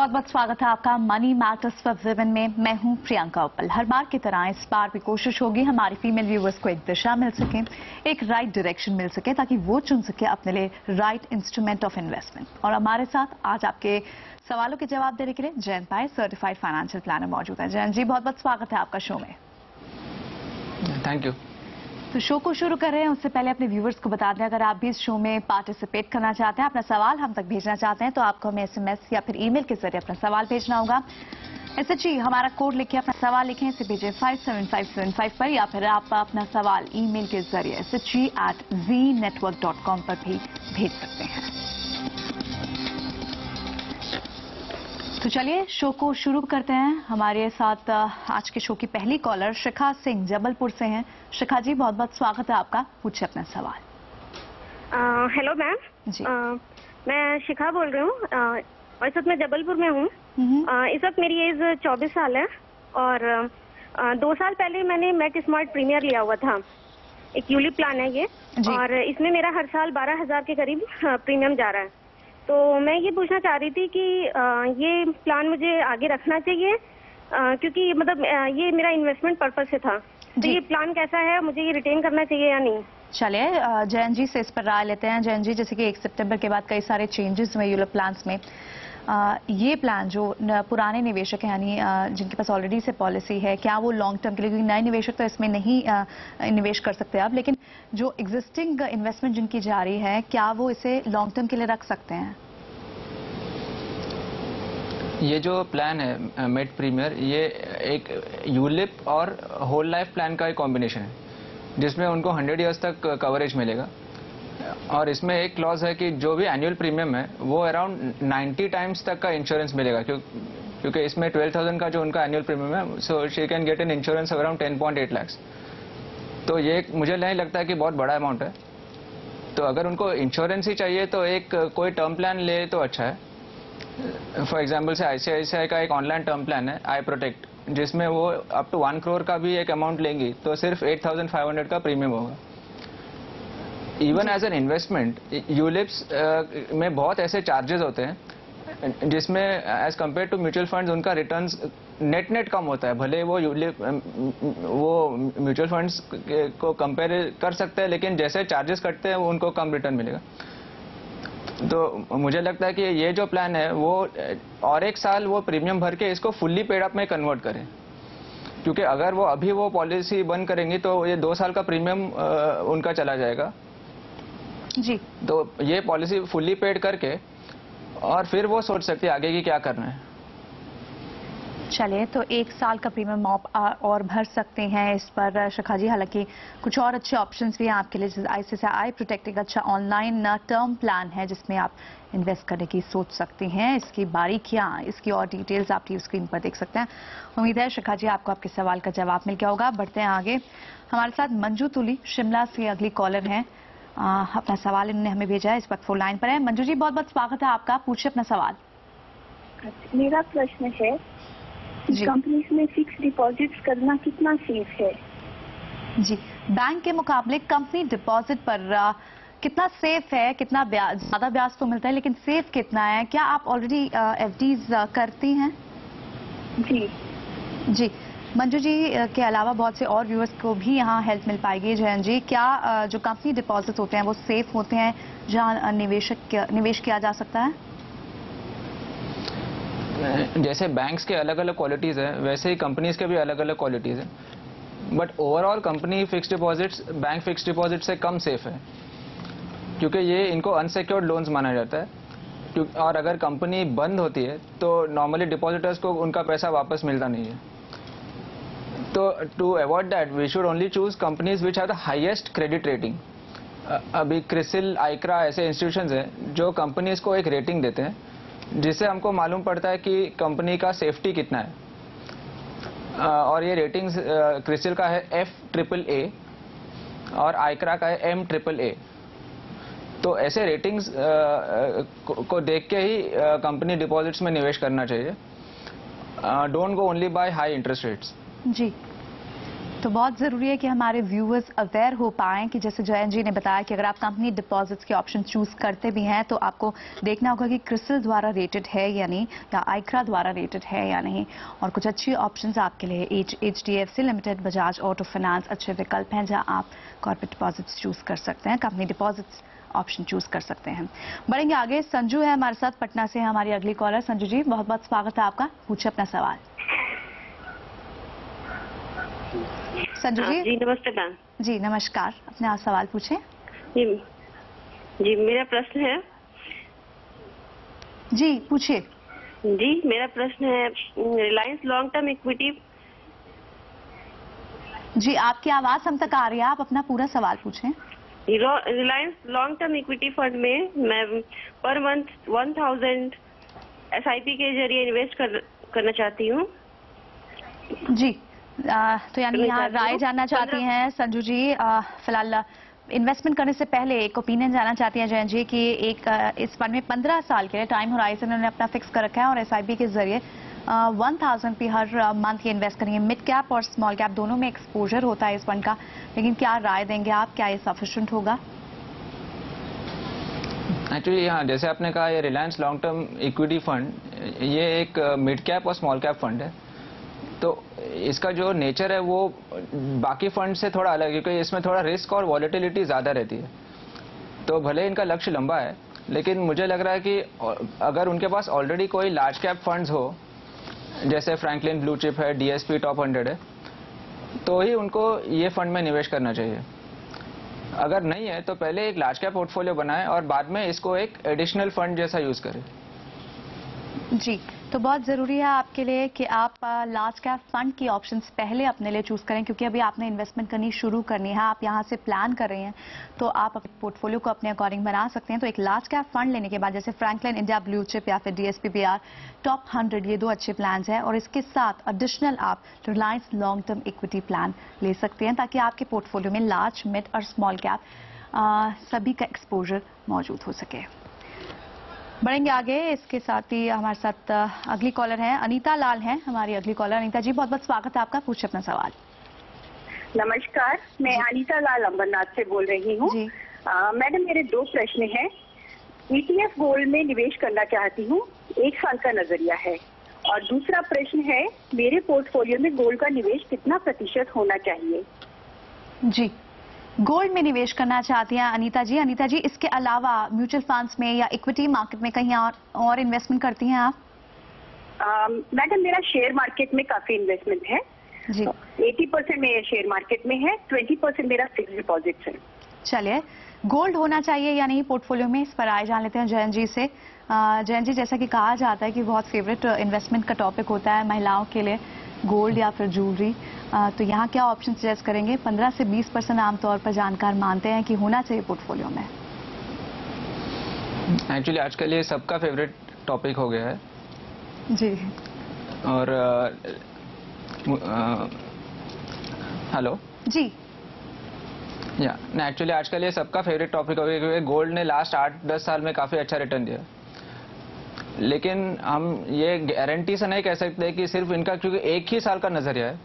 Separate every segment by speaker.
Speaker 1: बहुत बहुत स्वागत है आपका मनी मैटर्स फॉर विमेन में। मैं हूं प्रियंका उपल। हर बार की तरह इस बार भी कोशिश होगी हमारी फीमेल व्यूअर्स को एक दिशा मिल सके, एक राइट डायरेक्शन मिल सके ताकि वो चुन सके अपने लिए राइट इंस्ट्रूमेंट ऑफ इन्वेस्टमेंट। और हमारे साथ आज आपके सवालों के जवाब देने के लिए जयंत पाए, सर्टिफाइड फाइनेंशियल प्लानर मौजूद है। जयंत जी, बहुत बहुत स्वागत है आपका शो में।
Speaker 2: Thank you.
Speaker 1: तो शो को शुरू कर रहे हैं उससे पहले अपने व्यूवर्स को बता दें, अगर आप भी इस शो में पार्टिसिपेट करना चाहते हैं, अपना सवाल हम तक भेजना चाहते हैं, तो आपको हमें एसएमएस या फिर ईमेल के जरिए अपना सवाल भेजना होगा। SHG हमारा कोड लिखिए, अपना सवाल लिखें, इसे भेजें 57575 पर, या फिर आप अपना सवाल ईमेल के जरिए shg@znetwork.com पर भी भेज सकते हैं। तो चलिए शो को शुरू करते हैं। हमारे साथ आज के शो की पहली कॉलर शिखा सिंह जबलपुर से हैं। शिखा जी, बहुत बहुत स्वागत है आपका, पूछिए अपना सवाल।
Speaker 3: हेलो मैम
Speaker 1: जी।
Speaker 3: मैं शिखा बोल रही हूँ और इस वक्त मैं जबलपुर में हूँ। इस वक्त मेरी एज 24 साल है और 2 साल पहले मैंने मेट स्मार्ट प्रीमियर लिया हुआ था। एक यूलिप प्लान है ये और इसमें मेरा हर साल 12,000 के करीब प्रीमियम जा रहा है। तो मैं ये पूछना चाह रही थी कि ये प्लान मुझे आगे रखना चाहिए क्योंकि मतलब ये मेरा इन्वेस्टमेंट पर्पज से था। तो ये प्लान कैसा है, मुझे ये रिटेन करना चाहिए या नहीं?
Speaker 1: चलिए जयंत जी से इस पर राय लेते हैं। जयंत जी, जैसे कि 1 सितंबर के बाद कई सारे चेंजेस हुए यूलिप प्लान्स में, ये प्लान जो पुराने निवेशक हैं यानी जिनके पास ऑलरेडी से पॉलिसी है, क्या वो लॉन्ग टर्म के लिए, क्योंकि नए निवेशक तो इसमें नहीं निवेश कर सकते अब, लेकिन जो एग्जिस्टिंग इन्वेस्टमेंट जिनकी जा रही है, क्या वो इसे लॉन्ग टर्म के लिए रख सकते हैं?
Speaker 2: ये जो प्लान है मेट प्रीमियर, ये एक यूलिप और होल लाइफ प्लान का एक कॉम्बिनेशन है जिसमें उनको 100 इयर्स तक कवरेज मिलेगा। और इसमें एक क्लॉज है कि जो भी एनुअल प्रीमियम है वो अराउंड 90 टाइम्स तक का इंश्योरेंस मिलेगा, क्योंकि इसमें 12,000 का जो उनका एनुअल प्रीमियम है, so she can get an insurance around 10.8 lakh. तो ये मुझे नहीं लगता है कि बहुत बड़ा अमाउंट है। तो अगर उनको इंश्योरेंस ही चाहिए तो एक कोई टर्म प्लान ले तो अच्छा है। फॉर एग्जाम्पल से ICICI का एक ऑनलाइन टर्म प्लान है आई प्रोटेक्ट, जिसमें वो अप टू 1 करोड़ का भी एक अमाउंट लेंगी तो सिर्फ 8,500 का प्रीमियम होगा। Even as an investment ULIPs में बहुत ऐसे चार्जेस होते हैं जिसमें as compared to mutual funds उनका रिटर्न्स नेट कम होता है। भले वो म्यूचुअल फंड्स को कंपेयर कर सकते हैं, लेकिन जैसे चार्जेस कटते हैं उनको कम रिटर्न मिलेगा। तो मुझे लगता है कि ये जो प्लान है वो और 1 साल वो प्रीमियम भर के इसको फुल्ली पेड अप में कन्वर्ट करें, क्योंकि अगर वो अभी वो पॉलिसी बंद करेंगी तो ये 2 साल का प्रीमियम उनका चला जाएगा
Speaker 1: जी।
Speaker 2: तो ये पॉलिसी फुल्ली पेड करके और फिर वो सोच सकती है आगे की क्या करना है।
Speaker 1: चलिए, तो 1 साल का प्रीमियम आप और भर सकते हैं इस पर शिखा जी। हालांकि कुछ और अच्छे ऑप्शंस भी हैं आपके लिए, जैसे ICICI प्रोटेक्ट एक अच्छा ऑनलाइन टर्म प्लान है जिसमें आप इन्वेस्ट करने की सोच सकती हैं। इसकी बारीकियां, इसकी और डिटेल्स आप टीवी स्क्रीन पर देख सकते हैं। उम्मीद है शिखा जी आपको आपके सवाल का जवाब मिल गया होगा। बढ़ते हैं आगे। हमारे साथ मंजू तुली शिमला से अगली कॉलर हैं। अपना सवाल इन्होंने हमें भेजा है, इस वक्त फोन लाइन पर है। मंजू जी, बहुत बहुत स्वागत है आपका, पूछिए अपना सवाल।
Speaker 4: मेरा प्रश्न है कंपनीज में फिक्स डिपॉजिट्स करना कितना सेफ है? जी,
Speaker 1: बैंक के मुकाबले कंपनी डिपॉजिट पर कितना सेफ है? कितना ब्याज, ज्यादा ब्याज तो मिलता है लेकिन सेफ कितना है? क्या आप ऑलरेडी FDs करती हैं?
Speaker 4: जी
Speaker 1: जी। मंजू जी के अलावा बहुत से और व्यूअर्स को भी यहाँ हेल्प मिल पाएगी। जयंत जी, क्या जो कंपनी डिपॉजिट होते हैं वो सेफ होते हैं जहाँ निवेश किया जा सकता है?
Speaker 2: जैसे बैंक्स के अलग अलग क्वालिटीज हैं, वैसे ही कंपनीज के भी अलग अलग क्वालिटीज हैं। But overall company fix deposits bank fix deposit से कम सेफ है, क्योंकि ये इनको अनसिक्योर्ड लोन्स माना जाता है। और अगर कंपनी बंद होती है तो नॉर्मली डिपॉजिटर्स को उनका पैसा वापस मिलता नहीं है। तो to avoid that we should only choose companies which have the highest credit rating. अभी क्रिसिल, आइक्रा ऐसे इंस्टीट्यूशंस हैं जो कंपनीज को एक रेटिंग देते हैं जिससे हमको मालूम पड़ता है कि कंपनी का सेफ्टी कितना है। और ये रेटिंग्स क्रिसिल का है FAAA और आइक्रा का है MAAA। तो ऐसे रेटिंग्स को देख के ही कंपनी डिपॉजिट्स में निवेश करना चाहिए। Don't go only by high interest rates.
Speaker 1: जी, तो बहुत ज़रूरी है कि हमारे व्यूअर्स अवेयर हो पाएं कि जैसे जयंत जी ने बताया कि अगर आप कंपनी डिपॉजिट्स के ऑप्शन चूज करते भी हैं तो आपको देखना होगा कि क्रिसिल द्वारा रेटेड है या नहीं, या आइक्रा द्वारा रेटेड है या नहीं। और कुछ अच्छी ऑप्शंस आपके लिए HDFC limited, Bajaj auto finance अच्छे विकल्प हैं जहां आप कॉर्पोरेट डिपॉजिट्स चूज कर सकते हैं, कंपनी डिपॉजिट्स ऑप्शन चूज कर सकते हैं। बढ़ेंगे आगे, संजू है हमारे साथ पटना से, हमारी अगली कॉलर। संजू जी बहुत बहुत स्वागत है आपका, पूछे अपना सवाल। संजू जी
Speaker 3: नमस्ते मैम।
Speaker 1: जी नमस्कार, अपने आप सवाल पूछें।
Speaker 3: जी मेरा प्रश्न है।
Speaker 1: जी पूछिए।
Speaker 3: जी मेरा प्रश्न है रिलायंस लॉन्ग टर्म इक्विटी।
Speaker 1: जी आपकी आवाज हम तक आ रही है, आप अपना पूरा सवाल पूछें।
Speaker 3: Reliance long term equity fund में मैं पर मंथ 1000 SIP के जरिए इन्वेस्ट करना चाहती हूँ।
Speaker 1: जी तो यानी यहाँ राय जानना चाहती हैं संजू जी। फिलहाल इन्वेस्टमेंट करने से पहले एक ओपिनियन जानना चाहती हैं जयंत जी कि एक इस फंड में 15 साल के लिए टाइम होराइजन उन्होंने अपना फिक्स कर रखा है और SIP के जरिए 1000 पे हर मंथ ये इन्वेस्ट करेंगे। मिड कैप और स्मॉल कैप दोनों में एक्सपोजर होता है इस फंड का, लेकिन क्या राय देंगे आप, क्या ये सफिशिएंट होगा?
Speaker 2: एक्चुअली हाँ, जैसे आपने कहा ये Reliance long term equity fund ये एक मिड कैप और स्मॉल कैप फंड है। तो इसका जो नेचर है वो बाकी फंड से थोड़ा अलग है क्योंकि इसमें थोड़ा रिस्क और वॉलेटिलिटी ज़्यादा रहती है। तो भले इनका लक्ष्य लंबा है लेकिन मुझे लग रहा है कि अगर उनके पास ऑलरेडी कोई लार्ज कैप फंड्स हो, जैसे फ्रैंकलिन ब्लू चिप है, DSP टॉप 100 है, तो ही उनको ये फंड में निवेश करना चाहिए। अगर नहीं है तो पहले एक लार्ज कैप पोर्टफोलियो बनाएं और बाद में इसको एक एडिशनल फंड जैसा यूज़ करें।
Speaker 1: जी तो बहुत ज़रूरी है आपके लिए कि आप लार्ज कैप फंड की ऑप्शंस पहले अपने लिए चूज़ करें, क्योंकि अभी आपने इन्वेस्टमेंट करनी शुरू करनी है, आप यहाँ से प्लान कर रहे हैं तो आप अपने पोर्टफोलियो को अपने अकॉर्डिंग बना सकते हैं। तो एक लार्ज कैप फंड लेने के बाद जैसे फ्रैंकलिन इंडिया ब्लू चिप या फिर DSP-BR टॉप 100 ये 2 अच्छे प्लान हैं और इसके साथ एडिशनल आप Reliance long term equity plan ले सकते हैं ताकि आपके पोर्टफोलियो में लार्ज, मिड और स्मॉल कैप सभी का एक्सपोजर मौजूद हो सके। बढ़ेंगे आगे, इसके साथ ही हमारे साथ अगली कॉलर हैं अनीता लाल हैं हमारी अगली कॉलर। अनीता जी बहुत बहुत स्वागत है आपका, पूछिए अपना सवाल।
Speaker 4: नमस्कार, मैं अनीता लाल अंबरनाथ से बोल रही हूँ। मैडम मेरे 2 प्रश्न हैं। ETF गोल्ड में निवेश करना चाहती हूँ, 1 साल का नजरिया है। और दूसरा प्रश्न है मेरे पोर्टफोलियो में गोल्ड का निवेश कितना प्रतिशत होना चाहिए?
Speaker 1: जी गोल्ड में निवेश करना चाहती हैं अनीता जी। अनीता जी इसके अलावा म्यूचुअल फंड्स में या इक्विटी मार्केट में कहीं और इन्वेस्टमेंट करती हैं आप?
Speaker 4: मैडम मेरा शेयर मार्केट में काफी इन्वेस्टमेंट है
Speaker 1: जी।
Speaker 4: 80% मेरे शेयर मार्केट में है, 20% मेरा फिक्स डिपॉजिट है।
Speaker 1: चलिए, गोल्ड होना चाहिए या नहीं पोर्टफोलियो में, इस पर राय जान लेते हैं जयंत जी से। जयंत जी जैसा कि कहा जाता है कि बहुत फेवरेट इन्वेस्टमेंट का टॉपिक होता है महिलाओं के लिए गोल्ड या फिर ज्वेलरी, तो यहाँ क्या ऑप्शन सजेस्ट करेंगे? 15 से 20% आमतौर पर जानकार मानते हैं कि होना चाहिए पोर्टफोलियो में।
Speaker 2: एक्चुअली आजकल ये सबका फेवरेट टॉपिक हो गया है
Speaker 1: जी।
Speaker 2: और हेलो
Speaker 1: जी
Speaker 2: या ना, एक्चुअली आजकल ये सबका फेवरेट टॉपिक हो गया क्योंकि गोल्ड ने लास्ट 8-10 साल में काफ़ी अच्छा रिटर्न दिया। लेकिन हम ये गारंटी से नहीं कह सकते कि सिर्फ इनका, क्योंकि एक ही साल का नजरिया है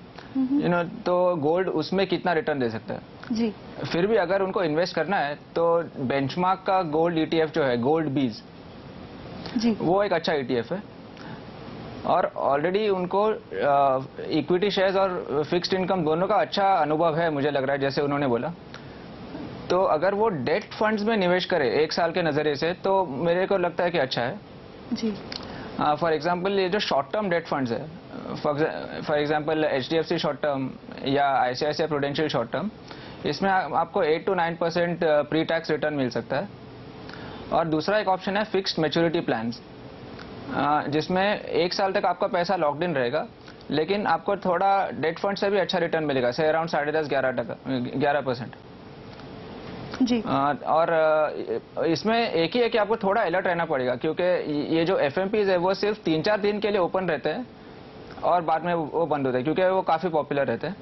Speaker 2: तो गोल्ड उसमें कितना रिटर्न दे सकता है
Speaker 1: जी।
Speaker 2: फिर भी अगर उनको इन्वेस्ट करना है तो बेंचमार्क का गोल्ड ETF जो है गोल्ड बीज
Speaker 1: जी,
Speaker 2: वो एक अच्छा ETF है और ऑलरेडी उनको इक्विटी शेयर्स और फिक्स्ड इनकम दोनों का अच्छा अनुभव है मुझे लग रहा है, जैसे उन्होंने बोला। तो अगर वो डेट फंड्स में निवेश करे 1 साल के नजरिए से तो मेरे को लगता है कि अच्छा है
Speaker 1: जी।
Speaker 2: फॉर एग्जांपल ये जो शॉर्ट टर्म डेट फंड्स है, for example HDFC short term या ICICI प्रूडेंशियल शॉर्ट टर्म, इसमें आपको 8 to 9% प्री टैक्स रिटर्न मिल सकता है। और दूसरा एक ऑप्शन है फिक्स्ड मैच्योरिटी प्लान्स, जिसमें 1 साल तक आपका पैसा लॉक्ड इन रहेगा लेकिन आपको थोड़ा डेट फंड से भी अच्छा रिटर्न मिलेगा, से अराउंड 10.5-11%
Speaker 1: जी।
Speaker 2: और इसमें एक ही है कि आपको थोड़ा अलर्ट रहना पड़ेगा क्योंकि ये जो FMPs है वो सिर्फ 3-4 दिन के लिए ओपन रहते हैं और बाद में वो बंद होते हैं क्योंकि वो काफ़ी पॉपुलर रहते हैं।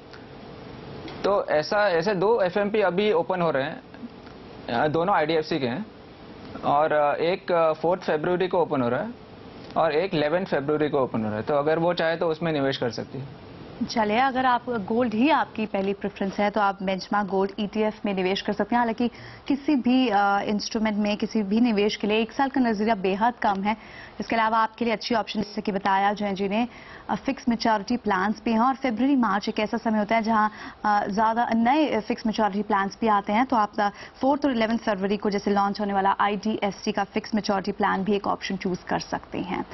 Speaker 2: तो ऐसे 2 FMP अभी ओपन हो रहे हैं, दोनों IDFC के हैं और एक 4 फरवरी को ओपन हो रहा है और एक 11 फरवरी को ओपन हो रहा है। तो अगर वो चाहे तो उसमें निवेश कर सकती है।
Speaker 1: चलिए, अगर आप गोल्ड ही आपकी पहली प्रेफरेंस है तो आप बेंचमार्क गोल्ड ETF में निवेश कर सकते हैं। हालांकि किसी भी इंस्ट्रूमेंट में किसी भी निवेश के लिए 1 साल का नजरिया बेहद कम है। इसके अलावा आपके लिए अच्छी ऑप्शन जैसे कि बताया जय जी ने, फिक्स मैच्योरिटी प्लान्स भी हैं और फरवरी मार्च एक ऐसा समय होता है जहां ज़्यादा नए फिक्स मैच्योरिटी प्लान्स भी आते हैं। तो आप 4 और 11 फरवरी को जैसे लॉन्च होने वाला IDFC का फिक्स मैच्योरिटी प्लान भी एक ऑप्शन चूज कर सकते हैं।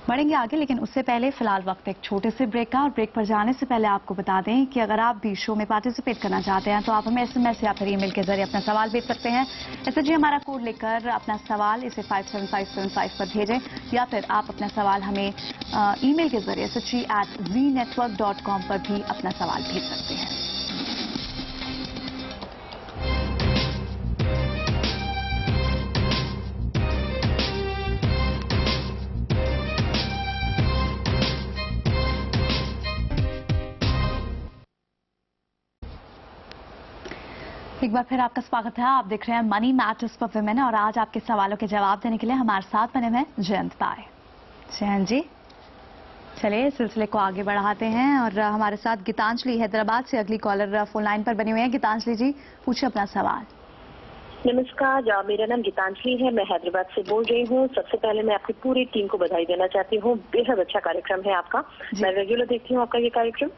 Speaker 1: बढ़ेंगे आगे, लेकिन उससे पहले फिलहाल वक्त एक छोटे से ब्रेक का। और ब्रेक पर जाने से पहले आपको बता दें कि अगर आप भी शो में पार्टिसिपेट करना चाहते हैं तो आप हमें SMS या फिर ईमेल के जरिए अपना सवाल भेज सकते हैं। SHG हमारा कोड लेकर अपना सवाल इसे 57575 पर भेजें, या फिर आप अपना सवाल हमें ईमेल के जरिए SHG@zenetwork.com पर भी अपना सवाल भेज सकते हैं। एक बार फिर आपका स्वागत है। आप देख रहे हैं मनी मैटर्स फॉर विमेन और आज आपके सवालों के जवाब देने के लिए हमारे साथ बने हुए हैं जयंत पाए। जयंत जी, चलिए सिलसिले को आगे बढ़ाते हैं और हमारे साथ गीतांजलि हैदराबाद से अगली कॉलर फोन लाइन पर बनी हुई है। गीतांजलि जी, पूछिए अपना सवाल।
Speaker 5: नमस्कार, मेरा नाम गीतांजलि है, मैं हैदराबाद से बोल रही हूँ। सबसे पहले मैं आपकी पूरी टीम को बधाई देना चाहती हूँ, बेहद अच्छा कार्यक्रम है आपका। मैं रेगुलर देखती हूँ आपका ये कार्यक्रम।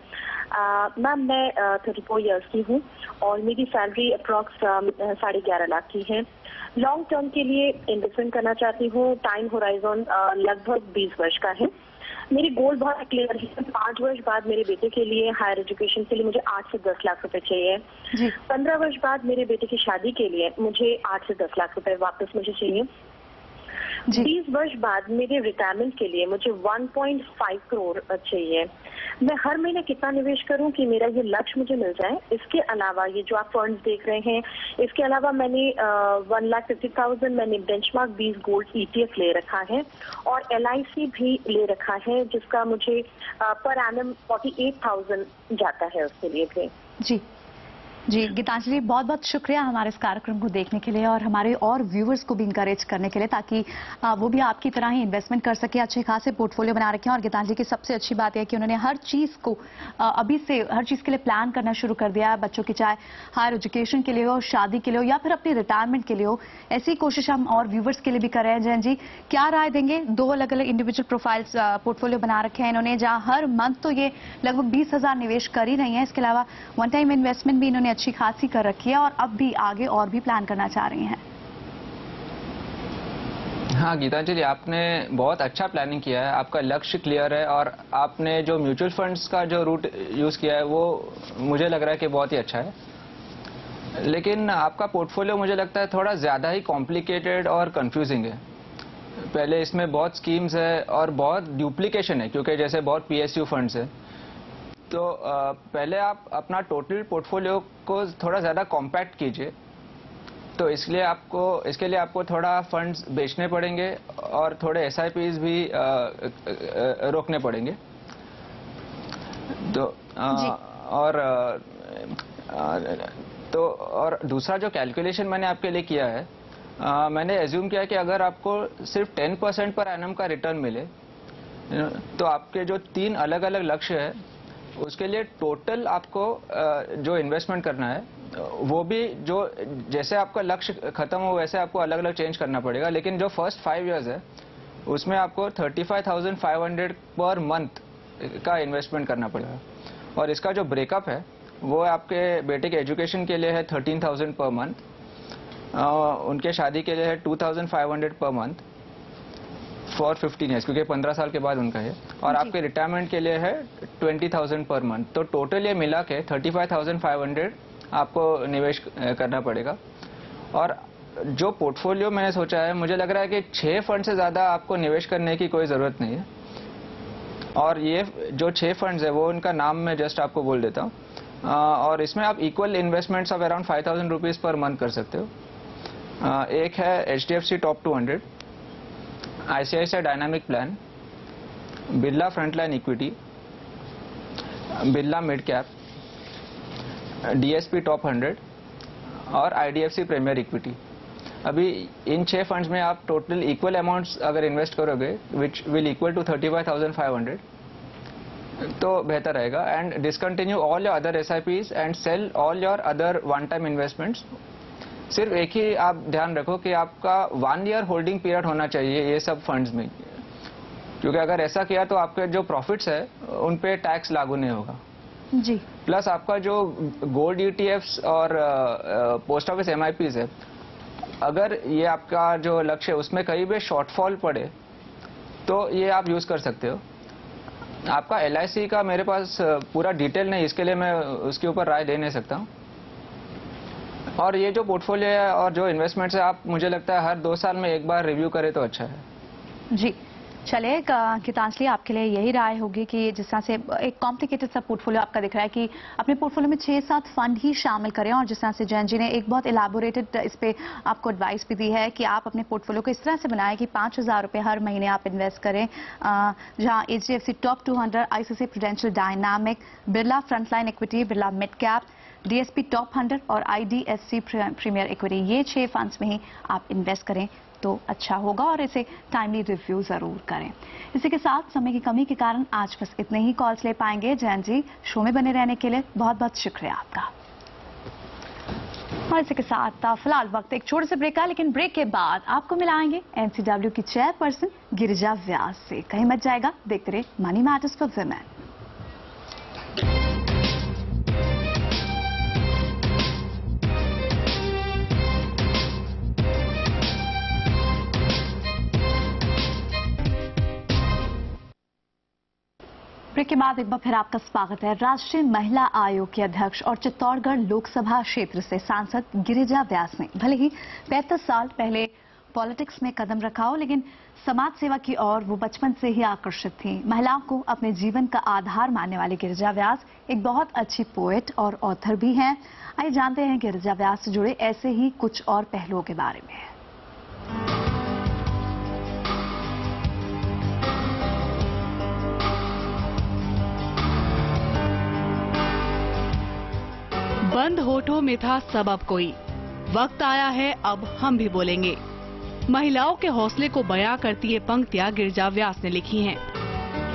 Speaker 5: मैम, मैं 34 इयर्स की हूँ और मेरी सैलरी अप्रॉक्स 11.5 लाख की है। लॉन्ग टर्म के लिए इन्वेस्टमेंट करना चाहती हूँ। टाइम होराइजन लगभग 20 वर्ष का है। मेरी गोल बहुत क्लियर है। 5 वर्ष बाद मेरे बेटे के लिए हायर एजुकेशन के लिए मुझे 8 से 10 लाख रुपए चाहिए। 15 वर्ष बाद मेरे बेटे की शादी के लिए मुझे 8 से 10 लाख रुपए वापस मुझे चाहिए। 20 वर्ष बाद मेरे रिटायरमेंट के लिए मुझे 1.5 करोड़ चाहिए। मैं हर महीने कितना निवेश करूं कि मेरा ये लक्ष्य मुझे मिल जाए? इसके अलावा ये जो आप फंड्स देख रहे हैं, इसके अलावा मैंने 1,50,000 मैंने बेंचमार्क 20 गोल्ड ETF ले रखा है और LIC भी ले रखा है, जिसका मुझे पर एनम 48,000 जाता है उसके लिए भी।
Speaker 1: जी गीतांजलि, बहुत बहुत शुक्रिया हमारे इस कार्यक्रम को देखने के लिए और हमारे और व्यूवर्स को भी इंकरेज करने के लिए, ताकि वो भी आपकी तरह ही इन्वेस्टमेंट कर सके, अच्छे खासे पोर्टफोलियो बना रखे हैं। और गीतांजलि की सबसे अच्छी बात है कि उन्होंने हर चीज़ को अभी से हर चीज़ के लिए प्लान करना शुरू कर दिया है। बच्चों की चाहे हायर एजुकेशन के लिए हो, शादी के लिए हो या फिर अपनी रिटायरमेंट के लिए हो, ऐसी कोशिश हम और व्यूवर्स के लिए भी कर रहे हैं। जयंत जी, क्या राय देंगे? 2 अलग अलग इंडिविजुअल प्रोफाइल्स पोर्टफोलियो बना रखे हैं इन्होंने, जहाँ हर मंथ तो ये लगभग 20,000 निवेश कर ही रही हैं। इसके अलावा वन टाइम इन्वेस्टमेंट भी इन्होंने अच्छी खासी कर रखी है और अब भी आगे और भी प्लान करना चाह रही हैं।
Speaker 2: हाँ गीतांजलि, आपने बहुत अच्छा प्लानिंग किया है। आपका लक्ष्य क्लियर है और आपने जो म्यूचुअल फंड्स का जो रूट यूज किया है वो मुझे लग रहा है कि बहुत ही अच्छा है। लेकिन आपका पोर्टफोलियो मुझे लगता है थोड़ा ज्यादा ही कॉम्प्लिकेटेड और कंफ्यूजिंग है। पहले इसमें बहुत स्कीम्स है और बहुत ड्यूप्लीकेशन है, क्योंकि जैसे बहुत PSU फंड्स है। तो पहले आप अपना टोटल पोर्टफोलियो को थोड़ा ज़्यादा कॉम्पैक्ट कीजिए। तो इसके लिए आपको थोड़ा फंड्स बेचने पड़ेंगे और थोड़े SIPs भी रोकने पड़ेंगे। तो और दूसरा जो कैलकुलेशन मैंने आपके लिए किया है, मैंने एज्यूम किया कि अगर आपको सिर्फ 10% पर एनम का रिटर्न मिले तो आपके जो 3 अलग अलग लक्ष्य है उसके लिए टोटल आपको जो इन्वेस्टमेंट करना है वो भी जो जैसे आपका लक्ष्य खत्म हो वैसे आपको अलग अलग चेंज करना पड़ेगा। लेकिन जो फर्स्ट 5 इयर्स है उसमें आपको 35,500 पर मंथ का इन्वेस्टमेंट करना पड़ेगा। और इसका जो ब्रेकअप है वो आपके बेटे के एजुकेशन के लिए है 13,000 पर मंथ, उनके शादी के लिए है 2,500 पर मंथ फॉर 15 ईयर्स, क्योंकि 15 साल के बाद उनका है, और आपके रिटायरमेंट के लिए है 20,000 पर मंथ। तो टोटल ये मिला के 35,500 आपको निवेश करना पड़ेगा। और जो पोर्टफोलियो मैंने सोचा है, मुझे लग रहा है कि 6 फंड से ज़्यादा आपको निवेश करने की कोई ज़रूरत नहीं है। और ये जो 6 फंड्स है वो उनका नाम मैं जस्ट आपको बोल देता हूँ। और इसमें आप equal investments of around 5,000 rupees per month कर सकते हो। एक है HDFC top 200, ICICI dynamic plan, Birla frontline equity, Birla mid cap, DSP top 100 और IDFC प्रीमियर इक्विटी। अभी इन 6 फंड्स में आप टोटल इक्वल अमाउंट्स अगर इन्वेस्ट करोगे विच विल इक्वल टू 35,500, तो बेहतर रहेगा। And discontinue all your other SIPs and sell all your other one time investments. सिर्फ एक ही आप ध्यान रखो कि आपका 1 ईयर होल्डिंग पीरियड होना चाहिए ये सब फंड्स में, क्योंकि अगर ऐसा किया तो आपके जो प्रॉफिट्स है उन पे टैक्स लागू नहीं होगा
Speaker 1: जी।
Speaker 2: प्लस आपका जो गोल्ड ETFs और पोस्ट ऑफिस MIPs है, अगर ये आपका जो लक्ष्य है उसमें कहीं भी शॉर्टफॉल पड़े तो ये आप यूज कर सकते हो। आपका LIC का मेरे पास पूरा डिटेल नहीं, इसके लिए मैं उसके ऊपर राय दे नहीं सकता हूँ। और ये जो पोर्टफोलियो है और जो इन्वेस्टमेंट्स है, आप मुझे लगता है हर 2 साल में एक बार रिव्यू करें तो अच्छा है
Speaker 1: जी। चलिए गीतांजलि, आपके लिए यही राय होगी कि जिस तरह से एक कॉम्प्लिकेटेड सा पोर्टफोलियो आपका दिख रहा है कि अपने पोर्टफोलियो में 6-7 फंड ही शामिल करें, और जिस तरह से जैन जी ने एक बहुत इलाबोरेटेड इस पे आपको एडवाइस भी दी है कि आप अपने पोर्टफोलियो को इस तरह से बनाएं कि 5,000 रुपये हर महीने आप इन्वेस्ट करें, जहां HDFC top 200, ICICI prudential dynamic, Birla frontline equity, Birla mid cap, DSP top 100 और IDFC प्रीमियर इक्विटी, ये 6 फंड्स में ही आप इन्वेस्ट करें तो अच्छा होगा, और इसे टाइमली रिव्यू जरूर करें। इसी के साथ समय की कमी के कारण आज बस इतने ही कॉल्स ले पाएंगे। जैन जी, शो में बने रहने के लिए बहुत बहुत शुक्रिया आपका। और इसी के साथ फिलहाल वक्त एक छोटे से ब्रेक का, लेकिन ब्रेक के बाद आपको मिलाएंगे NCW की चेयरपर्सन गिरिजा व्यास से। कहीं मत जाएगा, देखते रहे money matters for women. Break के बाद एक बार फिर आपका स्वागत है। राष्ट्रीय महिला आयोग के अध्यक्ष और चित्तौड़गढ़ लोकसभा क्षेत्र से सांसद गिरिजा व्यास ने भले ही 35 साल पहले पॉलिटिक्स में कदम रखा हो, लेकिन समाज सेवा की ओर वो बचपन से ही आकर्षित थी। महिलाओं को अपने जीवन का आधार मानने वाली गिरिजा व्यास एक बहुत अच्छी पोएट और ऑथर भी हैं। आइए जानते हैं गिरिजा व्यास से जुड़े ऐसे ही कुछ और पहलुओं के बारे में।
Speaker 6: बंद होठों में था सबब कोई, वक्त आया है अब हम भी बोलेंगे। महिलाओं के हौसले को बयां करती ये पंक्तियां गिरिजा व्यास ने लिखी हैं।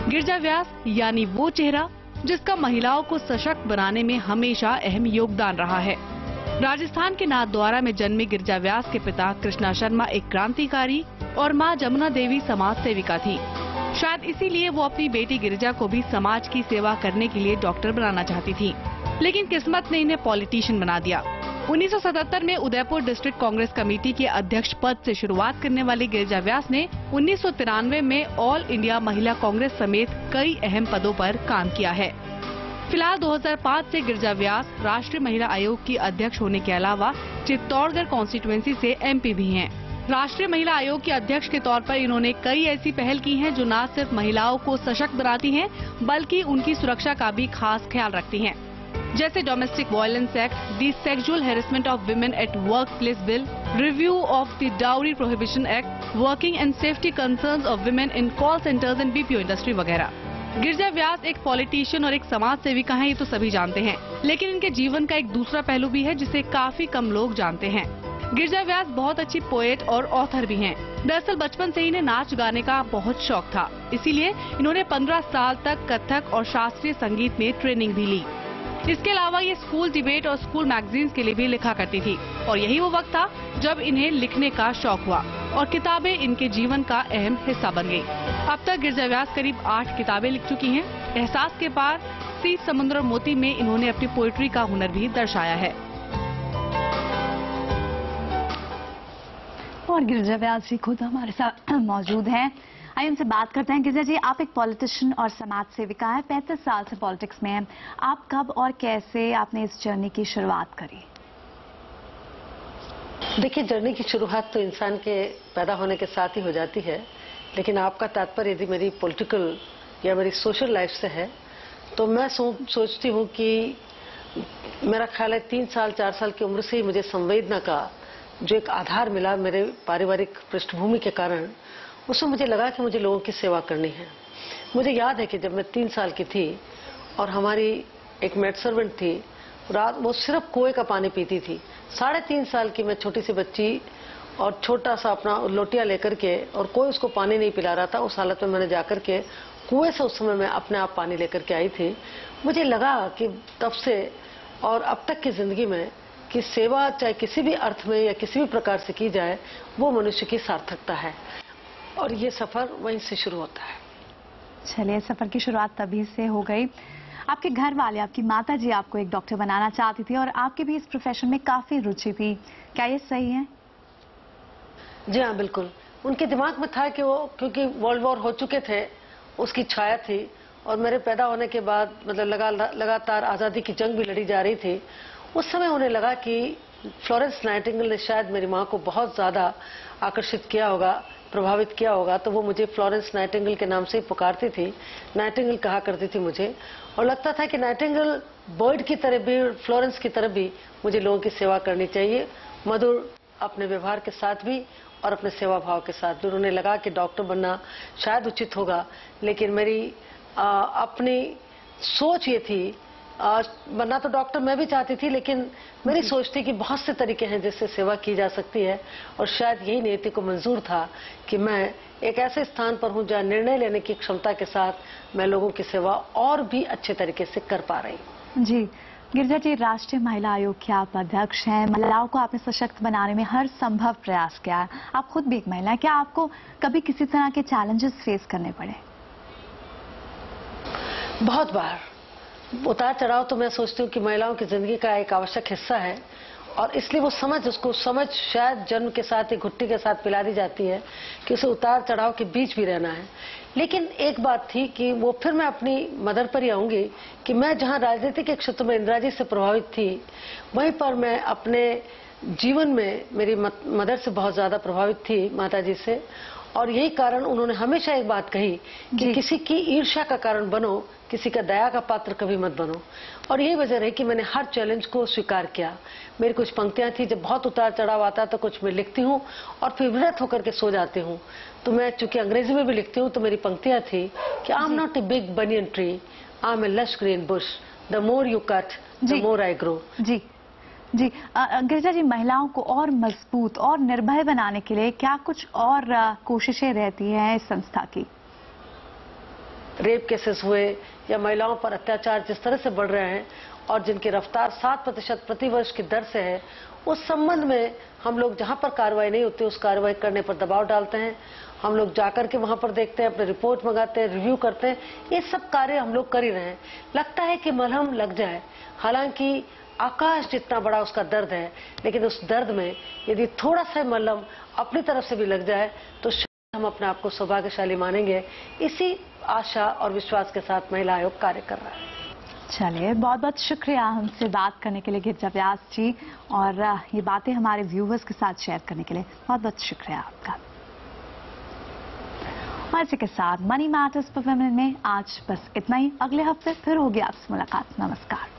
Speaker 6: गिरिजा व्यास यानी वो चेहरा जिसका महिलाओं को सशक्त बनाने में हमेशा अहम योगदान रहा है। राजस्थान के नाथद्वारा में जन्मे गिरिजा व्यास के पिता कृष्णा शर्मा एक क्रांतिकारी और मां जमुना देवी समाज सेविका थी। शायद इसीलिए वो अपनी बेटी गिरिजा को भी समाज की सेवा करने के लिए डॉक्टर बनाना चाहती थी, लेकिन किस्मत ने इन्हें पॉलिटिशियन बना दिया। 1977 में उदयपुर डिस्ट्रिक्ट कांग्रेस कमेटी के अध्यक्ष पद से शुरुआत करने वाली गिरिजा व्यास ने 1993 में ऑल इंडिया महिला कांग्रेस समेत कई अहम पदों पर काम किया है। फिलहाल 2005 से गिरिजा व्यास राष्ट्रीय महिला आयोग की अध्यक्ष होने के अलावा चित्तौड़गढ़ कॉन्स्टिट्यूएंसी से MP भी हैं। राष्ट्रीय महिला आयोग के अध्यक्ष के तौर पर इन्होंने कई ऐसी पहल की हैं जो न सिर्फ महिलाओं को सशक्त बनाती हैं, बल्कि उनकी सुरक्षा का भी खास ख्याल रखती हैं, जैसे domestic violence act, the sexual harassment of women at work place bill, review of the dowry prohibition act, working and safety concerns of women in call centres and BPO industry वगैरह। गिरिजा व्यास एक पॉलिटिशियन और एक समाज सेविका हैं, ये तो सभी जानते हैं, लेकिन इनके जीवन का एक दूसरा पहलू भी है जिसे काफी कम लोग जानते हैं। गिरिजा व्यास बहुत अच्छी पोएट और ऑथर भी हैं। दरअसल बचपन से ही इन्हें नाच गाने का बहुत शौक था, इसीलिए इन्होंने 15 साल तक कथक और शास्त्रीय संगीत में ट्रेनिंग भी ली। इसके अलावा ये स्कूल डिबेट और स्कूल मैगजीन्स के लिए भी लिखा करती थी, और यही वो वक्त था जब इन्हें लिखने का शौक हुआ और किताबें इनके जीवन का अहम हिस्सा बन गई। अब तक गिरिजा व्यास करीब 8 किताबें लिख चुकी हैं। एहसास के पार, सीत समुद्र और मोती में इन्होंने अपनी पोएट्री का हुनर भी दर्शाया है।
Speaker 1: और गिरिजा व्यास जी खुद हमारे साथ मौजूद हैं। आइए उनसे बात करते हैं। गिरिजा जी, आप एक पॉलिटिशियन और समाज सेविका हैं, 35 साल से पॉलिटिक्स में हैं। आप कब और कैसे आपने इस जर्नी की शुरुआत करी?
Speaker 7: देखिए, जर्नी की शुरुआत तो इंसान के पैदा होने के साथ ही हो जाती है, लेकिन आपका तात्पर्य यदि मेरी पॉलिटिकल या मेरी सोशल लाइफ से है तो मैं सोचती हूँ कि मेरा ख्याल है 3 साल 4 साल की उम्र से ही मुझे संवेदना का जो एक आधार मिला मेरे पारिवारिक पृष्ठभूमि के कारण, उसमें मुझे लगा कि मुझे लोगों की सेवा करनी है। मुझे याद है कि जब मैं 3 साल की थी और हमारी एक मेड सर्वेंट थी, रात वो सिर्फ कुएं का पानी पीती थी। 3.5 साल की मैं छोटी सी बच्ची और छोटा सा अपना लोटिया लेकर के, और कोई उसको पानी नहीं पिला रहा था। उस हालत में मैंने जाकर के कुएं से उस समय मैं अपने आप पानी लेकर के आई थी। मुझे लगा कि तब से और अब तक की जिंदगी में कि सेवा चाहे किसी भी अर्थ में या किसी भी प्रकार से की जाए, वो मनुष्य की सार्थकता है और ये सफर वहीं से शुरू होता है।
Speaker 1: चलिए, सफर की शुरुआत तभी से हो गई। आपके घर वाले, आपकी माता जी आपको एक डॉक्टर बनाना चाहती थी और आपकी भी इस प्रोफेशन में काफी रुचि थी, क्या ये सही है?
Speaker 7: जी हाँ, बिल्कुल। उनके दिमाग में था कि वो, क्योंकि वर्ल्ड वॉर हो चुके थे, उसकी छाया थी और मेरे पैदा होने के बाद मतलब लगातार आज़ादी की जंग भी लड़ी जा रही थी। उस समय उन्हें लगा कि फ्लोरेंस नाइटिंगेल ने शायद मेरी माँ को बहुत ज़्यादा आकर्षित किया होगा, प्रभावित किया होगा, तो वो मुझे फ्लोरेंस नाइटिंगेल के नाम से ही पुकारती थी, नाइटिंगेल कहा करती थी मुझे। और लगता था कि नाइटिंगेल बर्ड की तरह भी, फ्लोरेंस की तरह भी मुझे लोगों की सेवा करनी चाहिए, मधुर अपने व्यवहार के साथ भी और अपने सेवा भाव के साथ भी। उन्हें लगा कि डॉक्टर बनना शायद उचित होगा, लेकिन मेरी अपनी सोच ये थी, बनना तो डॉक्टर मैं भी चाहती थी, लेकिन मेरी सोच थी कि बहुत से तरीके हैं जिससे सेवा की जा सकती है और शायद यही नियति को मंजूर था कि मैं एक ऐसे स्थान पर हूं जहां निर्णय लेने की क्षमता के साथ मैं लोगों की सेवा और भी अच्छे तरीके से कर पा रही हूं।
Speaker 1: जी, गिरिजा जी, राष्ट्रीय महिला आयोग के आप अध्यक्ष हैं। महिलाओं को आपने सशक्त बनाने में हर संभव प्रयास किया है। आप खुद भी एक महिला हैं, क्या आपको कभी किसी तरह के चैलेंजेस फेस करने पड़े?
Speaker 7: बहुत बार उतार चढ़ाव तो मैं सोचती हूँ कि महिलाओं की जिंदगी का एक आवश्यक हिस्सा है और इसलिए वो उसको समझ शायद जन्म के साथ ही घुट्टी के साथ पिला दी जाती है कि उसे उतार चढ़ाव के बीच भी रहना है। लेकिन एक बात थी कि वो फिर मैं अपनी मदर पर ही आऊंगी कि मैं जहाँ राजनीति के क्षेत्र में इंदिरा जी से प्रभावित थी, वहीं पर मैं अपने जीवन में मेरी मदर से बहुत ज्यादा प्रभावित थी, माता जी से। और यही कारण उन्होंने हमेशा एक बात कही कि किसी की ईर्ष्या का कारण बनो, किसी का दया का पात्र कभी मत बनो। और यही वजह रही कि मैंने हर चैलेंज को स्वीकार किया। मेरी कुछ पंक्तियां थी, जब बहुत उतार चढ़ाव आता तो कुछ मैं लिखती हूँ और फिर विरत होकर के सो जाती हूँ। तो मैं चूंकि अंग्रेजी में भी लिखती हूँ, तो मेरी पंक्तियां थी कि I am not a big banyan tree, I am a lush green bush, the more you cut the more I grow.
Speaker 1: जी जी, गिरिजा जी, महिलाओं को और मजबूत और निर्भय बनाने के लिए क्या कुछ और कोशिशें रहती हैं इस संस्था की?
Speaker 7: रेप केसेस हुए या महिलाओं पर अत्याचार जिस तरह से बढ़ रहे हैं और जिनकी रफ्तार 7% प्रति वर्ष की दर से है, उस संबंध में हम लोग जहां पर कार्रवाई नहीं होती उस कार्रवाई करने पर दबाव डालते हैं। हम लोग जाकर के वहां पर देखते हैं, अपने रिपोर्ट मंगाते हैं, रिव्यू करते हैं। ये सब कार्य हम लोग कर ही रहे हैं। लगता है कि मलहम लग जाए, हालांकि आकाश जितना बड़ा उसका दर्द है, लेकिन उस दर्द में यदि थोड़ा सा मलहम अपनी तरफ से भी लग जाए तो हम अपने आप को सौभाग्यशाली मानेंगे। इसी आशा और विश्वास के साथ महिला आयोग कार्य कर रहा है।
Speaker 1: चलिए, बहुत बहुत शुक्रिया हमसे बात करने के लिए गिरिजा व्यास जी, और ये बातें हमारे व्यूवर्स के साथ शेयर करने के लिए बहुत बहुत शुक्रिया आपका। और इसी के साथ मनी मैटर्स पर वुमेन में आज बस इतना ही। अगले हफ्ते फिर होगी आपसे मुलाकात। नमस्कार।